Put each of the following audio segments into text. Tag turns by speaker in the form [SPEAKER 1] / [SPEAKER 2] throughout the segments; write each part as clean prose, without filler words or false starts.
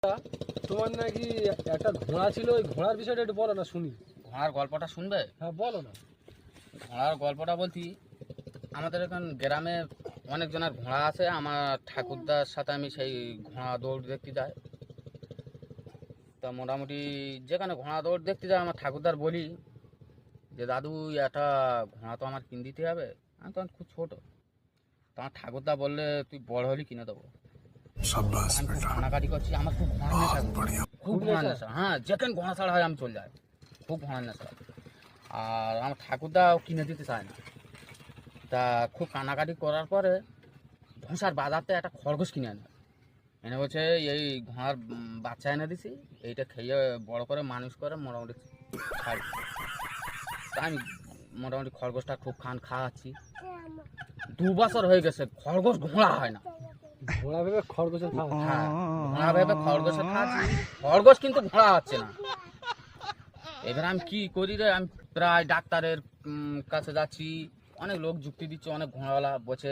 [SPEAKER 1] তোমার নাকি একটা ঘোড়া ছিল, ওই ঘোড়ার বিষয়টা একটু বলো না শুনি।
[SPEAKER 2] ঘোড়ার গল্পটা শুনবে?
[SPEAKER 1] হ্যাঁ বলো না।
[SPEAKER 2] ঘোড়ার গল্পটা বলছি, আমাদের এখান গ্রামে অনেকজনের ঘোড়া আছে। আমার ঠাকুরদার সাথে আমি সেই ঘোড়া দৌড় দেখতে যাই। তা মোটামুটি যেখানে ঘোড়া দৌড় দেখতে যাই, আমার ঠাকুরদার বলি যে দাদু একটা ঘোড়া তো আমার কিনে দিতে হবে। আমি তখন খুব ছোটো। তো আমার ঠাকুরদা বললে তুই বড় হলে কিনে দেবো। আমি খুব কানাকাটি করছি, আমার খুব ঘোড়া নেশা, খুব ঘোড়া নেশা। হ্যাঁ, যেখানে ঘোড়া ছাড়া হয় আমি চলে যাই, খুব ঘোড়া নেশা। আর আমার ঠাকুরদাও কিনে দিতে চায় না। তা খুব কানাকাটি করার পরে ঘোষার বাজারতে একটা খরগোশ কিনে এনে বলছে এই ঘোড়ার বাচ্চা এনে দিছি, এইটা খেয়ে বড় করে মানুষ করে মোটামুটি ছাড়ি। তা আমি মোটামুটি খরগোশটা খুব খাওয়াচ্ছি। 2 বছর হয়ে গেছে, খরগোশ ঘোড়া হয় না।
[SPEAKER 1] ঘোড়া ভেবে খরগোশের খাওয়া।
[SPEAKER 2] হ্যাঁ, ঘোড়া ভেবে খরগোশের খাচ্ছি, খরগোশ কিন্তু ঘোড়া হচ্ছে না। এবার আমি কি করি রে, আমি প্রায় ডাক্তারের কাছে যাচ্ছি, অনেক লোক যুক্তি দিচ্ছে, অনেক ঘোড়াওয়ালা বসে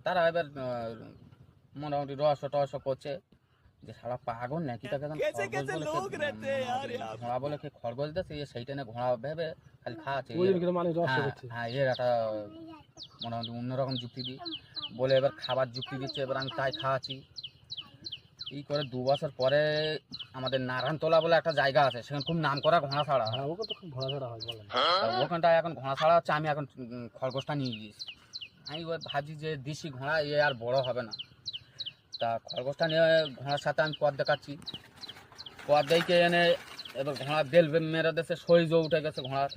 [SPEAKER 2] তারা এবার মোটামুটি রহস্য করছে যে সারা পাগল নাকি, তাকে ঘোড়া বলে কে খরগোশ দিচ্ছে, সেইটা না ঘোড়া ভেবে খালি খাওয়াচ্ছে। হ্যাঁ, এর একটা মোটামুটি অন্যরকম যুক্তি দিই বলে এবার খাবার যুক্তি দিচ্ছে। এবার আমি তাই খাওয়াচ্ছি। এই করে 2 বছর পরে আমাদের নারায়ণতলা বলে একটা জায়গা আছে, সেখানে খুব নাম করা ঘোড়া ছাড়া হয়। ওখানটায় এখন ঘোড়া ছাড়া হচ্ছে। আমি এখন খরগোশটা নিয়ে গিয়েছি। আমি ভাবছি যে দেশি ঘোড়া এ আর বড় হবে না। তা খরগোশটা নিয়ে ঘোড়ার সাথে আমি পথ দেখাচ্ছি। পথ দেখে এনে এবার ঘোড়া বেল মেরে দিয়েছে, শরীরও উঠে গেছে ঘোড়ার।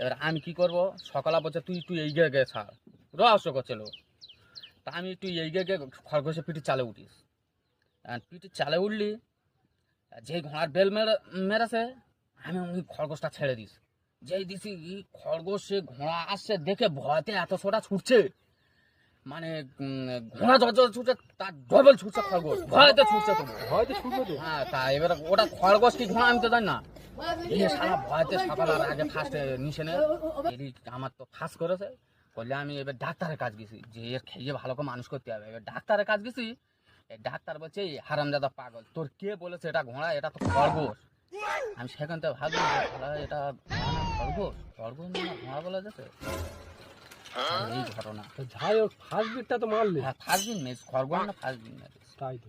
[SPEAKER 2] এবার আমি কি করব, সকালে বলছে তুই এইগিয়ে গে ছাড়, রহস্য করছিল। তা আমি তুই এইগিয়ে গে খরগোশের পিঠে চালে উঠিস। পিঠে চালে উঠলি, যেই ঘোড়ার বেল মেরেছে আমি ওই খরগোশটা ছেড়ে দিস। যেই দিছি খরগোশ, সে ঘোড়া আসছে দেখে ভয়তে এত ছোটা ছুটছে, মানে ঘোড়া যত ছুটছে তার ডবল ছুটছে খরগোশ, ভয়তে ছুটছে। তো
[SPEAKER 1] হয়তো ছুটবে তো।
[SPEAKER 2] হ্যাঁ, তা এবার ওটা খরগোশ কি ঘোড়া আমি তো জানি না। এই সারা ভয়তে সকালের আগে ফার্স্টে নিশে নে আমার তো ফার্স্ট করেছে। করলে আমি এবার ডাক্তারের কাজ গেছি যে এর খেয়ে ভালো করে মানুষ করতে হবে। এবার ডাক্তারের কাজ গেছি, ডাক্তার বলছে হারামজাদা পাগল, তোর কে বলেছে এটা ঘোড়া, এটা তো খরগোশ। আমি সেখান থেকে ভাবি এটা খরগোশ, খরগোশ না ঘোড়া বলা যাচ্ছে। এই ঘটনা।
[SPEAKER 1] যাই হোক, ফার্স্ট বিটটা তো মারলে।
[SPEAKER 2] হ্যাঁ, ফার্স্ট দিন খরগোশ না ফার্স্ট দিন।
[SPEAKER 1] তাই তো।